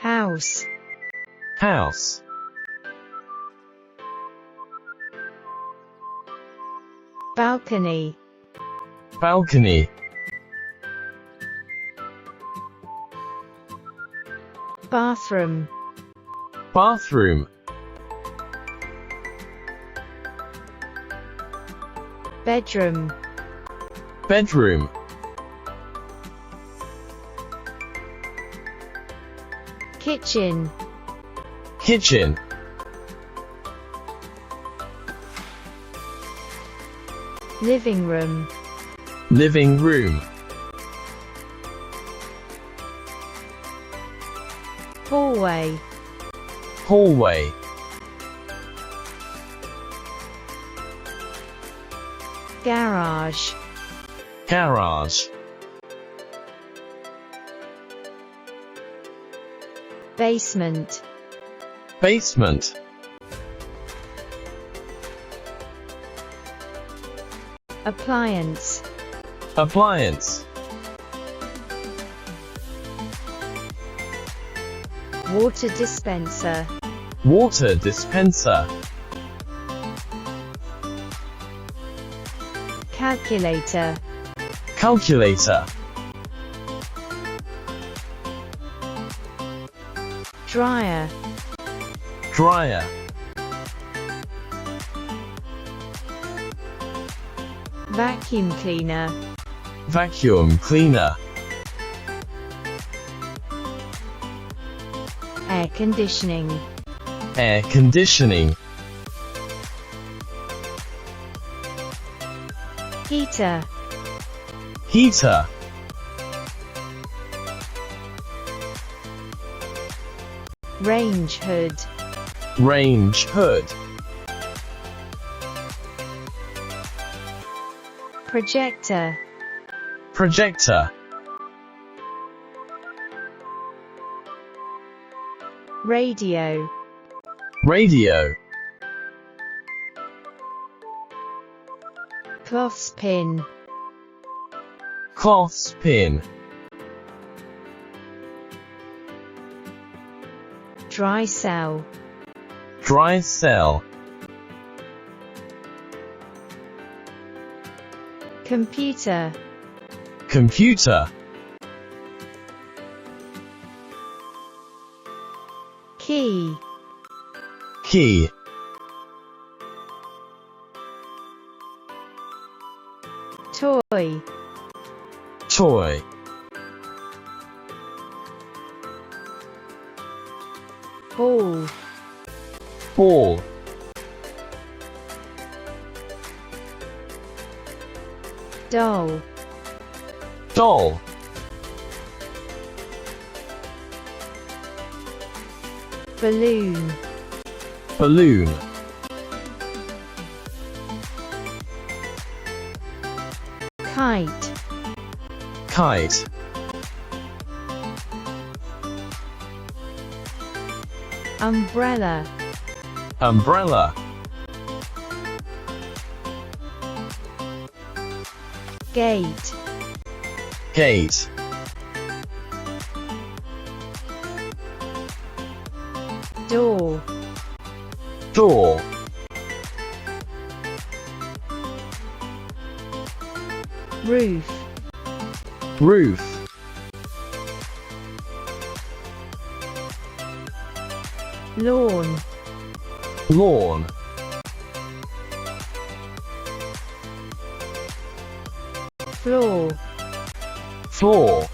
House. House. Balcony. Balcony. Bathroom. Bathroom. Bedroom. Bedroom. Kitchen. Kitchen. Living room. Living room. Hallway. Hallway. Garage. Garage. Basement. Basement. Appliance. Appliance. Water dispenser. Water dispenser. Calculator. Calculator. Dryer. Dryer. Vacuum cleaner. Vacuum cleaner. Air conditioning. Air conditioning. Heater. Heater. Range hood. Range hood. Projector. Projector. Radio. Radio. Clothespin. Clothespin. Dry cell. Dry cell. Computer. Computer. Key. Key. Toy. Toy. Ball. Ball. Doll. Doll. Balloon. Balloon. Kite. Kite. Umbrella. Umbrella. Gate. Gate. Door. Door. Roof. Roof. Lawn. Lawn. Floor. Floor.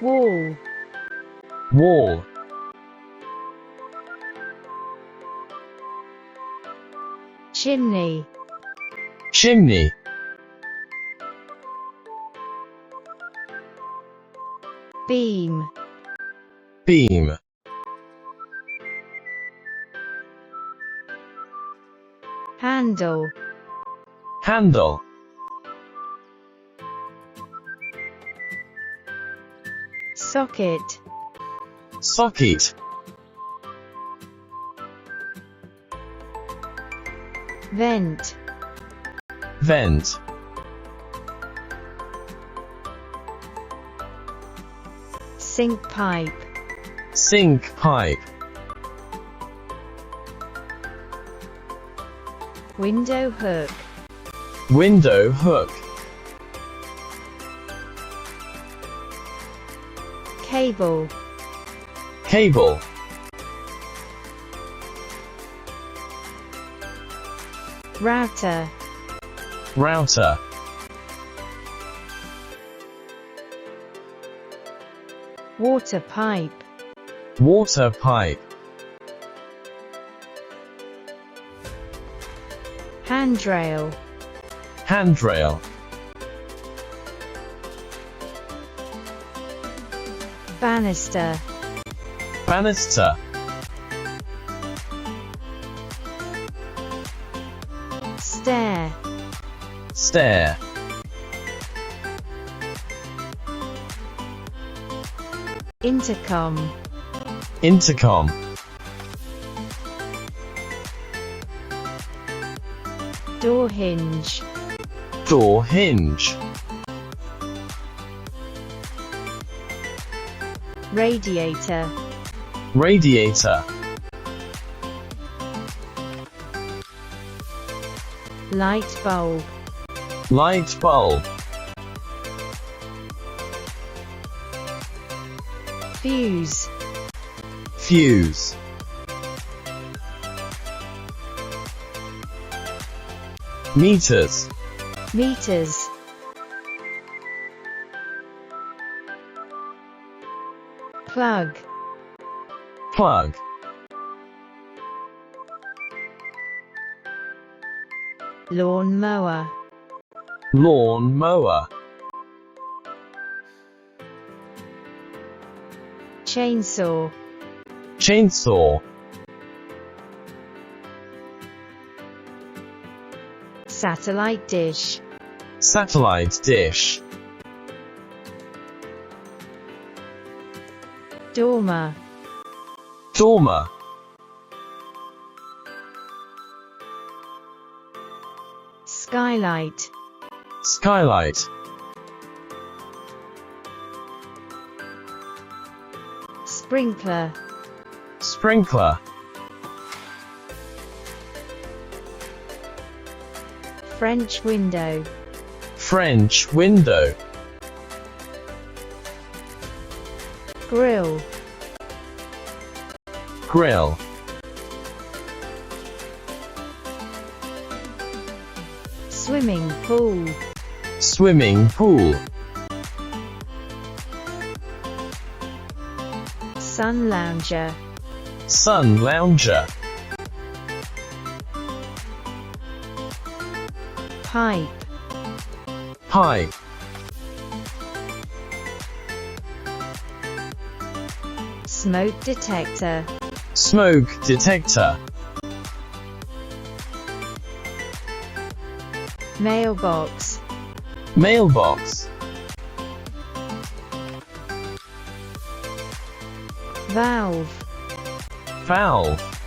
Wall. Wall. Chimney. Chimney. Beam. Beam. Handle. Handle. Socket. Socket. Vent. Vent. Sink pipe. Sink pipe. Window hook. Window hook. Cable. Cable. Router. Router. Water pipe. Water pipe. Handrail. Handrail. Banister. Banister. Stair. Stair. Intercom. Intercom. Door hinge. Door hinge. Radiator. Radiator. Light bulb. Light bulb. Fuse. Fuse. Meters. Meters. Plug. Plug. Lawn mower. Lawn mower. Chainsaw. Chainsaw. Satellite dish. Satellite dish. Dormer. Dormer. Skylight. Skylight. Sprinkler. Sprinkler. French window. French window. Grill. Grill. Swimming pool. Swimming pool. Sun lounger. Sun lounger. Pipe. Pipe. Smoke detector. Smoke detector. Mailbox. Mailbox. Valve. Valve.